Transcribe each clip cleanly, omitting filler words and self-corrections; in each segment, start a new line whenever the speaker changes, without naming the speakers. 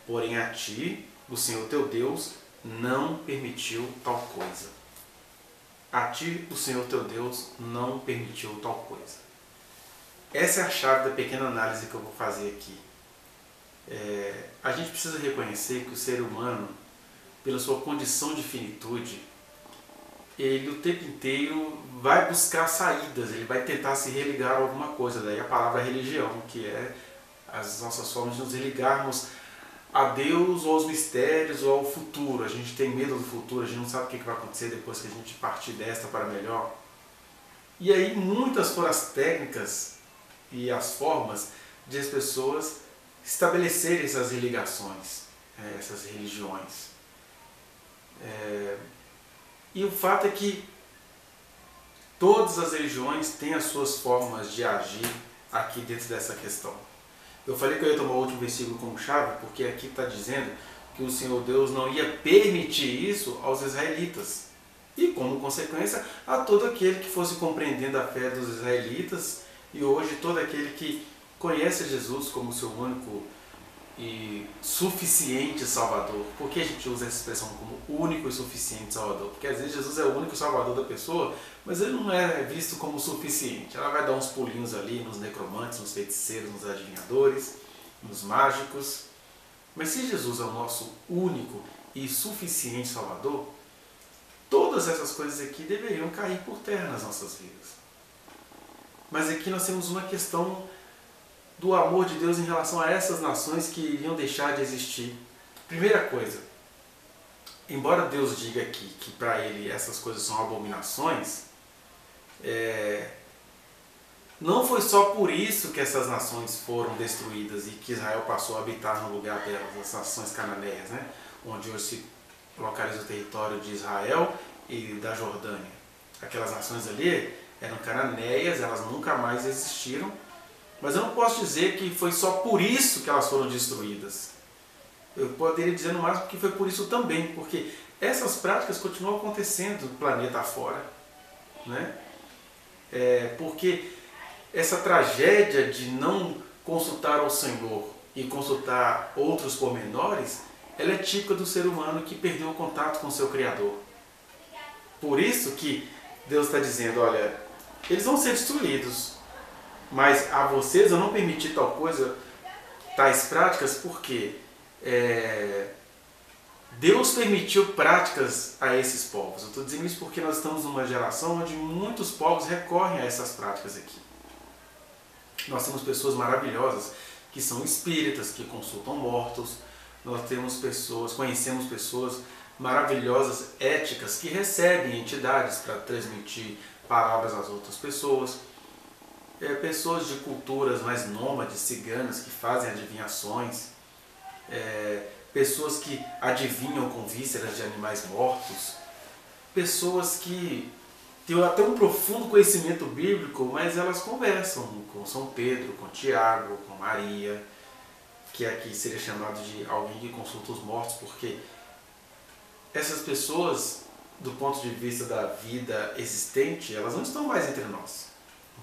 Porém a ti, o Senhor teu Deus, não permitiu tal coisa. A ti, o Senhor teu Deus, não permitiu tal coisa. Essa é a chave da pequena análise que eu vou fazer aqui. A gente precisa reconhecer que o ser humano, pela sua condição de finitude, ele o tempo inteiro vai buscar saídas, ele vai tentar se religar a alguma coisa. Daí a palavra religião, que é as nossas formas de nos religarmos a Deus ou aos mistérios ou ao futuro. A gente tem medo do futuro, a gente não sabe o que vai acontecer depois que a gente partir desta para melhor. E aí muitas foram as técnicas e as formas de as pessoas estabelecerem essas religações, essas religiões. E o fato é que todas as religiões têm as suas formas de agir aqui dentro dessa questão. Eu falei que eu ia tomar o último versículo como chave, porque aqui está dizendo que o Senhor Deus não ia permitir isso aos israelitas. E como consequência, a todo aquele que fosse compreendendo a fé dos israelitas, e hoje todo aquele que conhece Jesus como seu único e suficiente Salvador. Por que a gente usa essa expressão como único e suficiente Salvador? Porque às vezes Jesus é o único Salvador da pessoa, mas ele não é visto como suficiente. Ela vai dar uns pulinhos ali nos necromantes, nos feiticeiros, nos adivinhadores, nos mágicos. Mas se Jesus é o nosso único e suficiente Salvador, todas essas coisas aqui deveriam cair por terra nas nossas vidas. Mas aqui nós temos uma questão do amor de Deus em relação a essas nações que iriam deixar de existir. Primeira coisa, embora Deus diga aqui que para ele essas coisas são abominações, não foi só por isso que essas nações foram destruídas e que Israel passou a habitar no lugar delas, as nações cananeias, né? Onde hoje se localiza o território de Israel e da Jordânia. Aquelas nações ali eram cananeias, elas nunca mais existiram. Mas eu não posso dizer que foi só por isso que elas foram destruídas. Eu poderia dizer no máximo que foi por isso também, porque essas práticas continuam acontecendo no planeta afora. Né? Porque essa tragédia de não consultar ao Senhor e consultar outros pormenores, ela é típica do ser humano que perdeu o contato com o seu Criador. Por isso que Deus está dizendo, olha, eles vão ser destruídos. Mas a vocês eu não permiti tal coisa, tais práticas, porque Deus permitiu práticas a esses povos. Eu estou dizendo isso porque nós estamos numa geração onde muitos povos recorrem a essas práticas aqui. Nós temos pessoas maravilhosas que são espíritas, que consultam mortos. Nós temos pessoas, conhecemos pessoas maravilhosas, éticas, que recebem entidades para transmitir palavras às outras pessoas. Pessoas de culturas mais nômades, ciganas, que fazem adivinhações, pessoas que adivinham com vísceras de animais mortos, pessoas que têm até um profundo conhecimento bíblico, mas elas conversam com São Pedro, com Tiago, com Maria, que aqui seria chamado de alguém que consulta os mortos, porque essas pessoas, do ponto de vista da vida existente, elas não estão mais entre nós.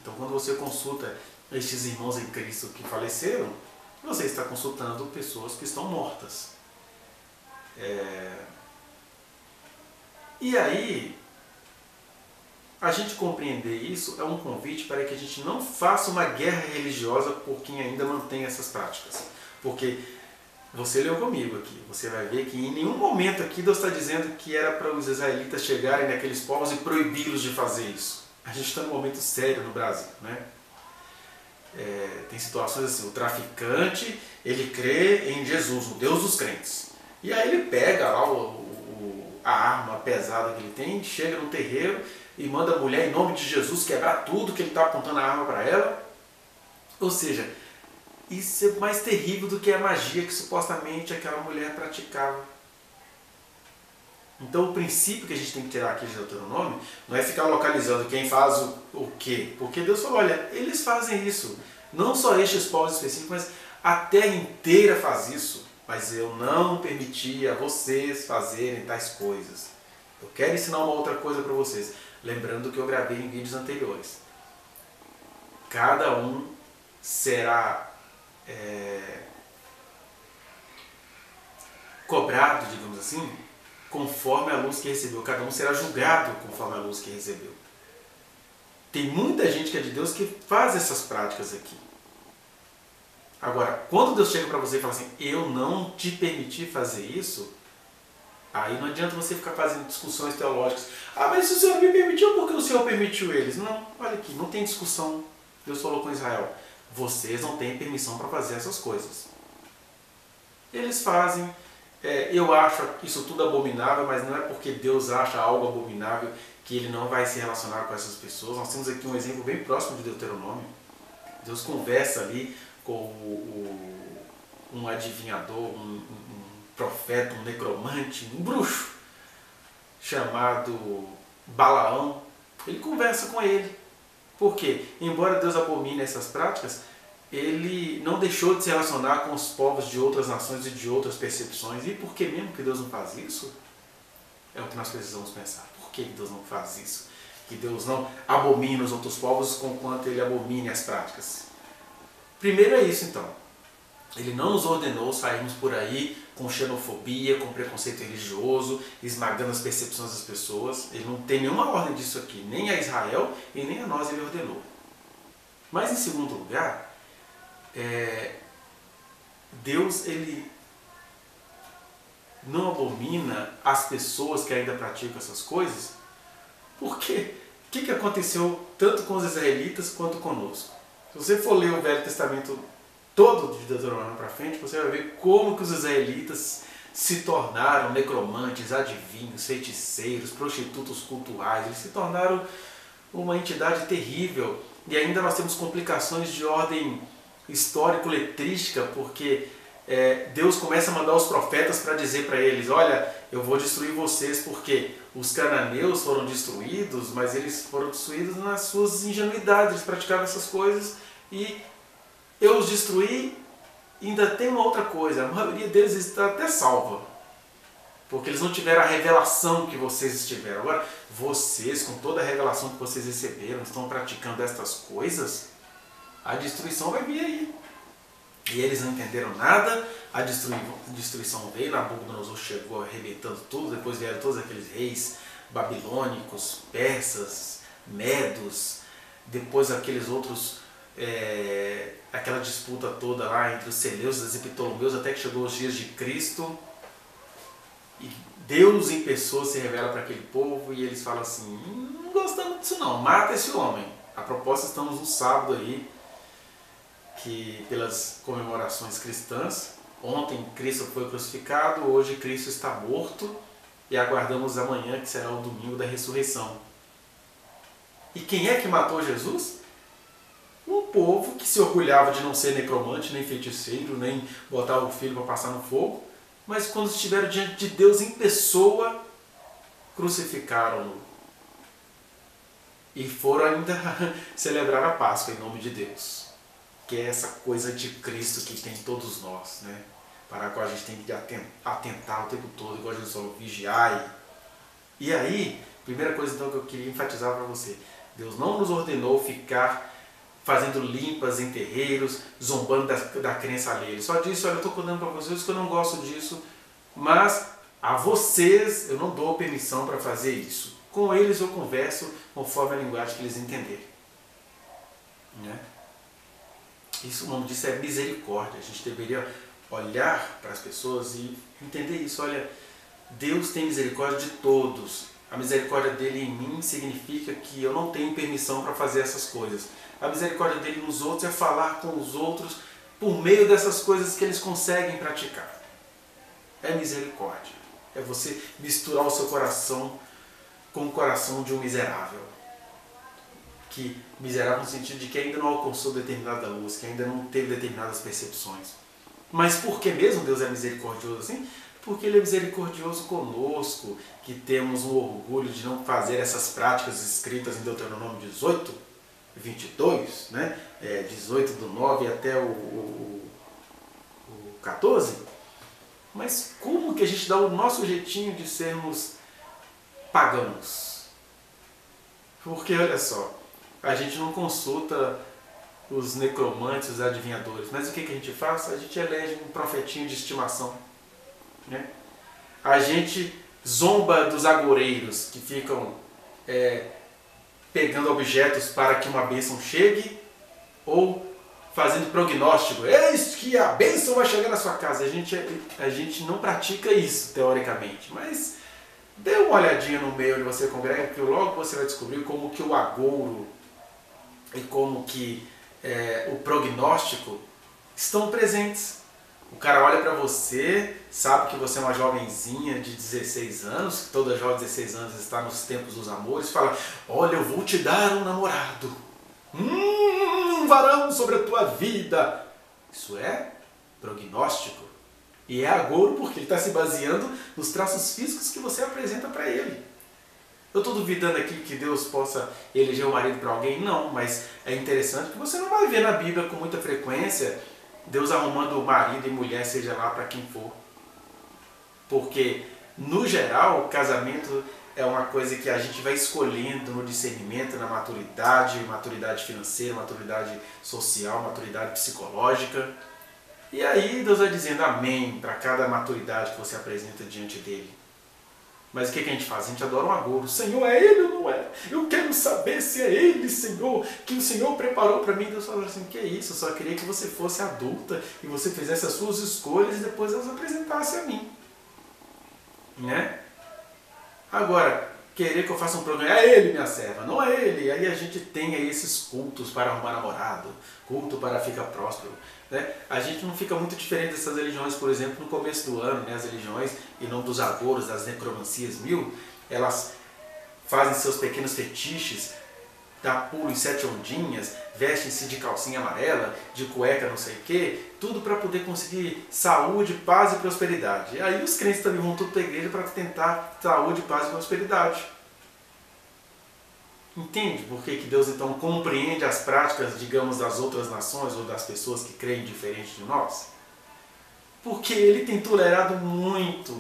Então, quando você consulta estes irmãos em Cristo que faleceram, você está consultando pessoas que estão mortas. E aí, a gente compreender isso é um convite para que a gente não faça uma guerra religiosa por quem ainda mantém essas práticas. Porque você leu comigo aqui, você vai ver que em nenhum momento aqui Deus está dizendo que era para os israelitas chegarem naqueles povos e proibi-los de fazer isso. A gente está num momento sério no Brasil, né? Tem situações assim, o traficante, ele crê em Jesus, o Deus dos crentes. E aí ele pega lá a arma pesada que ele tem, chega no terreiro e manda a mulher, em nome de Jesus, quebrar tudo que ele está apontando a arma para ela. Ou seja, isso é mais terrível do que a magia que supostamente aquela mulher praticava. Então o princípio que a gente tem que tirar aqui de Deuteronômio não é ficar localizando quem faz o quê. Porque Deus falou, olha, eles fazem isso. Não só estes povos específicos, mas a terra inteira faz isso. Mas eu não permiti a vocês fazerem tais coisas. Eu quero ensinar uma outra coisa para vocês. Lembrando que eu gravei em vídeos anteriores. Cada um será cobrado, digamos assim, conforme a luz que recebeu. Cada um será julgado conforme a luz que recebeu. Tem muita gente que é de Deus que faz essas práticas aqui. Agora, quando Deus chega para você e fala assim, eu não te permiti fazer isso, aí não adianta você ficar fazendo discussões teológicas. Ah, mas se o Senhor me permitiu, por que o Senhor permitiu eles? Não, olha aqui, não tem discussão. Deus falou com Israel, vocês não têm permissão para fazer essas coisas. Eles fazem, eu acho isso tudo abominável, mas não é porque Deus acha algo abominável que Ele não vai se relacionar com essas pessoas. Nós temos aqui um exemplo bem próximo de Deuteronômio. Deus conversa ali com um adivinhador, um profeta, um necromante, um bruxo, chamado Balaão. Ele conversa com ele. Por quê? Embora Deus abomine essas práticas, ele não deixou de se relacionar com os povos de outras nações e de outras percepções. E por que mesmo que Deus não faz isso? É o que nós precisamos pensar. Por que Deus não faz isso? Que Deus não abomina os outros povos conquanto Ele abomine as práticas. Primeiro é isso então. Ele não nos ordenou sairmos por aí com xenofobia, com preconceito religioso, esmagando as percepções das pessoas. Ele não tem nenhuma ordem disso aqui, nem a Israel e nem a nós Ele ordenou. Mas em segundo lugar, Deus Ele não abomina as pessoas que ainda praticam essas coisas, porque o que aconteceu tanto com os israelitas quanto conosco? Se você for ler o Velho Testamento todo de Deuteronômio para frente, você vai ver como que os israelitas se tornaram necromantes, adivinhos, feiticeiros, prostitutos cultuais. Eles se tornaram uma entidade terrível. E ainda nós temos complicações de ordem histórico-letrística, porque Deus começa a mandar os profetas para dizer para eles, olha, eu vou destruir vocês porque os cananeus foram destruídos, mas eles foram destruídos nas suas ingenuidades, eles praticavam essas coisas e eu os destruí. Ainda tem uma outra coisa, a maioria deles está até salva, porque eles não tiveram a revelação que vocês tiveram. Agora, vocês, com toda a revelação que vocês receberam, estão praticando estas coisas, a destruição vai vir aí. E eles não entenderam nada, a destruição veio, Nabucodonosor chegou arrebentando tudo, depois vieram todos aqueles reis babilônicos, persas, medos, depois aqueles outros, aquela disputa toda lá entre os Seleucidas e Ptolomeus, até que chegou os dias de Cristo, e Deus em pessoa se revela para aquele povo, e eles falam assim, não gostamos disso não, mata esse homem. A propósito, estamos no sábado aí, que pelas comemorações cristãs, ontem Cristo foi crucificado, hoje Cristo está morto e aguardamos amanhã, que será o domingo da ressurreição. E quem é que matou Jesus? Um povo que se orgulhava de não ser necromante, nem feiticeiro, nem botar o filho para passar no fogo, mas quando estiveram diante de Deus em pessoa, crucificaram-no. E foram ainda celebrar a Páscoa em nome de Deus. Que é essa coisa de Cristo que tem todos nós, né? Para a qual a gente tem que atentar o tempo todo, igual Jesus falou, vigiai. E aí, primeira coisa então que eu queria enfatizar para você, Deus não nos ordenou ficar fazendo limpas em terreiros, zombando da crença alheia. Ele só disse, olha, eu estou contando para vocês que eu não gosto disso, mas a vocês eu não dou permissão para fazer isso. Com eles eu converso conforme a linguagem que eles entenderem. Né? Isso, o nome disso é misericórdia. A gente deveria olhar para as pessoas e entender isso. Olha, Deus tem misericórdia de todos. A misericórdia dele em mim significa que eu não tenho permissão para fazer essas coisas. A misericórdia dele nos outros é falar com os outros por meio dessas coisas que eles conseguem praticar. É misericórdia. É você misturar o seu coração com o coração de um miserável. Que miserável no sentido de que ainda não alcançou determinada luz, que ainda não teve determinadas percepções. Mas por que mesmo Deus é misericordioso assim? Porque Ele é misericordioso conosco, que temos um orgulho de não fazer essas práticas escritas em Deuteronômio 18, 22, né? 18 do 9 até o 14. Mas como que a gente dá o nosso jeitinho de sermos pagãos? Porque olha só, a gente não consulta os necromantes, os adivinhadores, mas o que a gente faz? A gente elege um profetinho de estimação. né? A gente zomba dos agoureiros que ficam pegando objetos para que uma bênção chegue, ou fazendo prognóstico. Eis que a bênção vai chegar na sua casa. A gente não pratica isso, teoricamente, mas dê uma olhadinha no meio onde você congrega, que logo você vai descobrir como que o agouro e como que o prognóstico estão presentes. O cara olha pra você, sabe que você é uma jovenzinha de 16 anos, que toda jovem de 16 anos está nos tempos dos amores, fala: olha, eu vou te dar um namorado. Um varão sobre a tua vida. Isso é prognóstico. E é agouro porque ele está se baseando nos traços físicos que você apresenta para ele. Eu estou duvidando aqui que Deus possa eleger o marido para alguém? Não, mas é interessante que você não vai ver na Bíblia com muita frequência Deus arrumando marido e mulher, seja lá para quem for. Porque, no geral, o casamento é uma coisa que a gente vai escolhendo no discernimento, na maturidade financeira, maturidade social, maturidade psicológica. E aí Deus vai dizendo amém para cada maturidade que você apresenta diante dele. Mas o que a gente faz? A gente adora um agouro. Senhor, é ele ou não é? Eu quero saber se é ele, Senhor, que o Senhor preparou para mim. Deus falou assim: que é isso? Eu só queria que você fosse adulta e você fizesse as suas escolhas e depois elas apresentasse a mim. Né? Agora, querer que eu faça um programa, é ele, minha serva, não é ele. Aí a gente tem aí esses cultos para arrumar namorado, culto para ficar próspero. Né? A gente não fica muito diferente dessas religiões, por exemplo, no começo do ano, né? As religiões, em nome dos agouros, das necromancias elas fazem seus pequenos fetiches, dá pulo em 7 ondinhas, vestem-se de calcinha amarela, de cueca não sei o que, tudo para poder conseguir saúde, paz e prosperidade. E aí os crentes também vão tudo para a igreja para tentar saúde, paz e prosperidade. Entende por que Deus então compreende as práticas, digamos, das outras nações ou das pessoas que creem diferente de nós? Porque Ele tem tolerado muito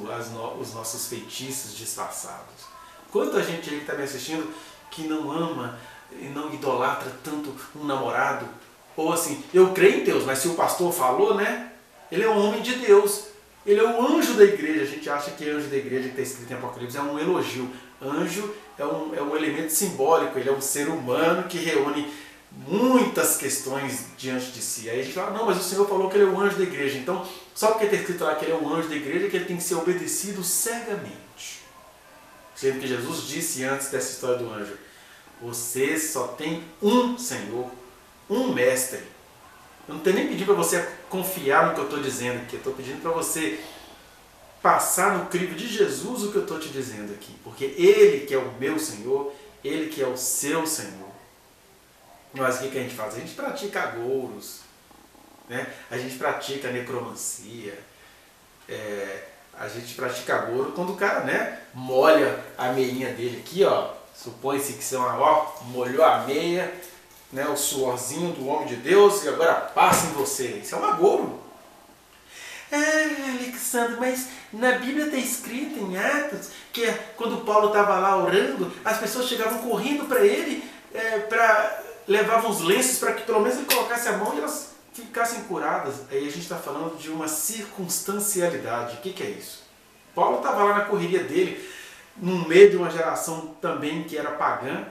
os nossos feitiços disfarçados. Quanta gente aí que está me assistindo que não ama e não idolatra tanto um namorado? Ou assim, eu creio em Deus, mas se o pastor falou, né? Ele é um homem de Deus. Ele é um anjo da igreja. A gente acha que anjo da igreja, que está escrito em Apocalipse, é um elogio. Anjo é um elemento simbólico, ele é um ser humano que reúne muitas questões diante de si. Aí a gente fala: não, mas o Senhor falou que ele é um anjo da igreja. Então, só porque está escrito lá que ele é um anjo da igreja, que ele tem que ser obedecido cegamente. Sendo que Jesus disse antes dessa história do anjo: você só tem um Senhor, um mestre. Eu não estou nem pedindo para você confiar no que eu estou dizendo aqui, eu estou pedindo para você passar no crivo de Jesus o que eu estou te dizendo aqui. Porque Ele que é o meu Senhor, Ele que é o seu Senhor. Mas o que a gente faz? A gente pratica agouros, né? A gente pratica necromancia, a gente pratica agouro quando o cara, né, molha a meinha dele aqui, ó. Supõe-se que você molhou a meia, né, o suorzinho do homem de Deus, e agora passa em você. Isso é um agouro. Alexandre, mas na Bíblia está escrito em Atos que quando Paulo estava lá orando, as pessoas chegavam correndo para ele, levavam os lenços para que pelo menos ele colocasse a mão e elas ficassem curadas. Aí a gente está falando de uma circunstancialidade. O que é isso? Paulo estava lá na correria dele, no meio de uma geração também que era pagã.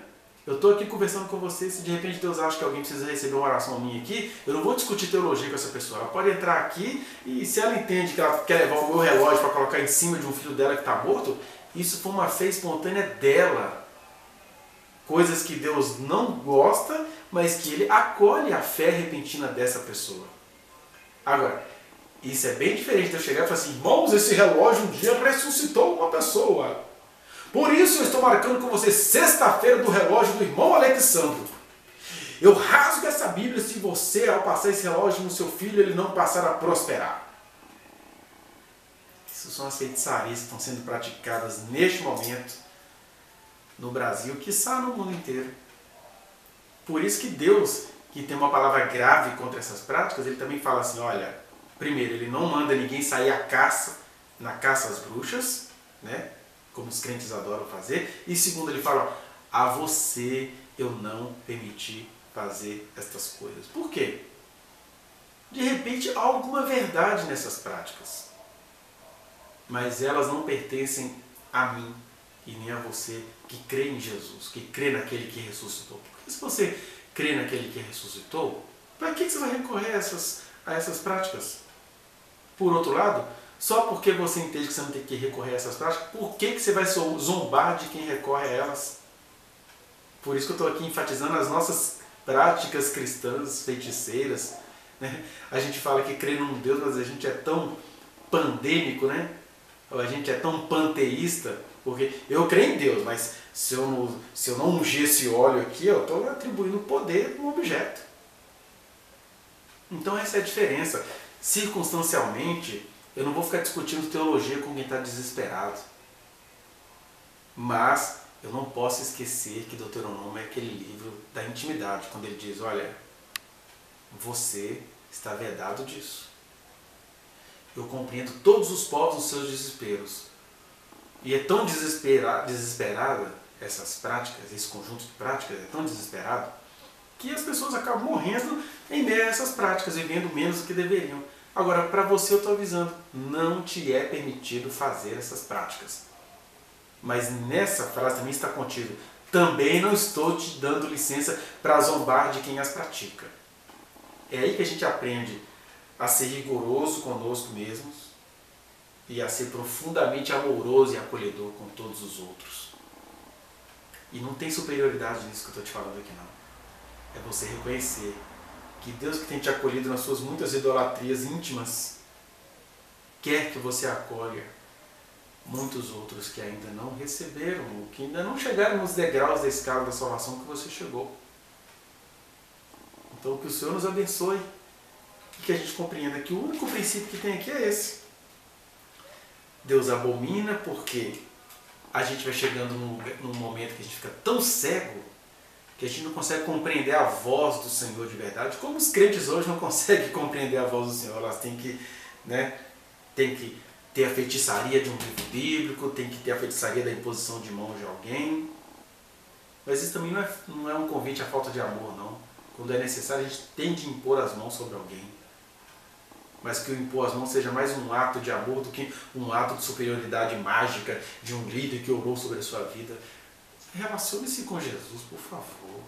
Eu estou aqui conversando com você, se de repente Deus acha que alguém precisa receber uma oração minha aqui, eu não vou discutir teologia com essa pessoa. Ela pode entrar aqui e se ela entende que ela quer levar o meu relógio para colocar em cima de um filho dela que está morto, isso foi uma fé espontânea dela. Coisas que Deus não gosta, mas que Ele acolhe a fé repentina dessa pessoa. Agora, isso é bem diferente de eu chegar e falar assim: irmãos, esse relógio um dia ressuscitou uma pessoa. Por isso eu estou marcando com você sexta-feira do relógio do irmão Alexandre. Eu rasgo essa Bíblia se você, ao passar esse relógio no seu filho, ele não passar a prosperar. Isso são as feitiçarias que estão sendo praticadas neste momento no Brasil, quiçá no mundo inteiro. Por isso que Deus, que tem uma palavra grave contra essas práticas, ele também fala assim: olha, primeiro, ele não manda ninguém sair na caça às bruxas, né? Como os crentes adoram fazer. E segundo, ele fala: a você eu não permiti fazer estas coisas. Por quê? De repente há alguma verdade nessas práticas. mas elas não pertencem a mim e nem a você que crê em Jesus, que crê naquele que ressuscitou. Porque se você crê naquele que ressuscitou, para que você vai recorrer a essas práticas? Por outro lado, só porque você entende que você não tem que recorrer a essas práticas, por que você vai zombar de quem recorre a elas? Por isso que eu estou aqui enfatizando as nossas práticas cristãs, feiticeiras. Né? A gente fala que crê num Deus, mas a gente é tão pandêmico, né? A gente é tão panteísta, porque eu creio em Deus, mas se eu não ungir esse óleo aqui, eu estou atribuindo poder a um objeto. Então essa é a diferença. Circunstancialmente, eu não vou ficar discutindo teologia com quem está desesperado. Mas eu não posso esquecer que Deuteronômio é aquele livro da intimidade, quando ele diz, olha, você está vedado disso. Eu compreendo todos os povos nos seus desesperos. E é tão desesperada essas práticas, esse conjunto de práticas é tão desesperado, que as pessoas acabam morrendo em meio a essas práticas, vivendo menos do que deveriam. Agora, para você eu estou avisando, não te é permitido fazer essas práticas. Mas nessa frase também está contido, também não estou te dando licença para zombar de quem as pratica. É aí que a gente aprende a ser rigoroso conosco mesmos e a ser profundamente amoroso e acolhedor com todos os outros. E não tem superioridade nisso que eu estou te falando aqui não. É você reconhecer que Deus que tem te acolhido nas suas muitas idolatrias íntimas, quer que você acolha muitos outros que ainda não receberam, ou que ainda não chegaram nos degraus da escala da salvação que você chegou. Então que o Senhor nos abençoe e que a gente compreenda que o único princípio que tem aqui é esse. Deus abomina porque a gente vai chegando num momento que a gente fica tão cego que a gente não consegue compreender a voz do Senhor de verdade, como os crentes hoje não conseguem compreender a voz do Senhor. Elas têm que ter a feitiçaria de um livro bíblico, tem que ter a feitiçaria da imposição de mãos de alguém. Mas isso também não é um convite à falta de amor, não. Quando é necessário, a gente tem de impor as mãos sobre alguém. Mas que o impor as mãos seja mais um ato de amor do que um ato de superioridade mágica de um líder que orou sobre a sua vida. Relacione-se com Jesus, por favor.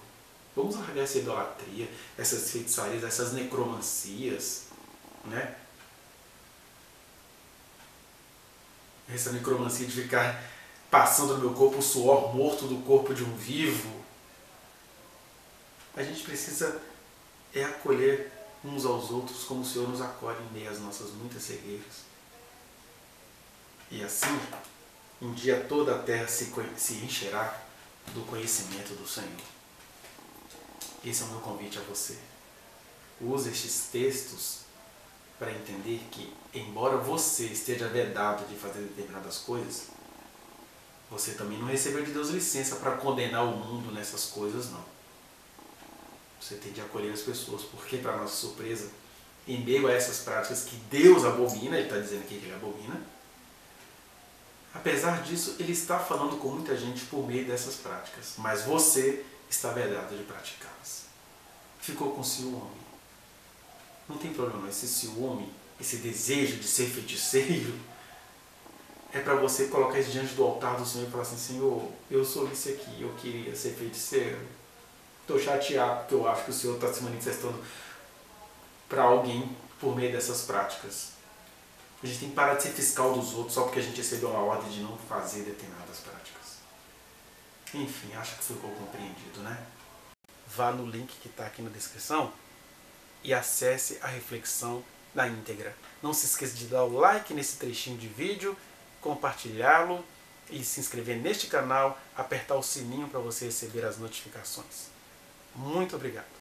Vamos largar essa idolatria, essas feitiçarias, essas necromancias, né? Essa necromancia de ficar passando no meu corpo o suor morto do corpo de um vivo. A gente precisa acolher uns aos outros como o Senhor nos acolhe em meio às nossas muitas cegueiras. E assim, um dia toda a terra se encherá do conhecimento do Senhor. Esse é o meu convite a você. Use estes textos para entender que, embora você esteja vedado de fazer determinadas coisas, você também não recebeu de Deus licença para condenar o mundo nessas coisas, não. Você tem de acolher as pessoas, porque, para nossa surpresa, em meio a essas práticas que Deus abomina, Ele está dizendo aqui que Ele abomina, apesar disso, Ele está falando com muita gente por meio dessas práticas, mas você está vedado de praticá-las. Ficou com ciúme. Não tem problema, esse ciúme, esse desejo de ser feiticeiro, é para você colocar isso diante do altar do Senhor e falar assim, Senhor, eu sou isso aqui, eu queria ser feiticeiro. Estou chateado porque eu acho que o Senhor está se manifestando para alguém por meio dessas práticas. A gente tem que parar de ser fiscal dos outros só porque a gente recebeu uma ordem de não fazer determinadas práticas. Enfim, acho que ficou compreendido, né? Vá no link que está aqui na descrição e acesse a reflexão na íntegra. Não se esqueça de dar o like nesse trechinho de vídeo, compartilhá-lo e se inscrever neste canal, apertar o sininho para você receber as notificações. Muito obrigado.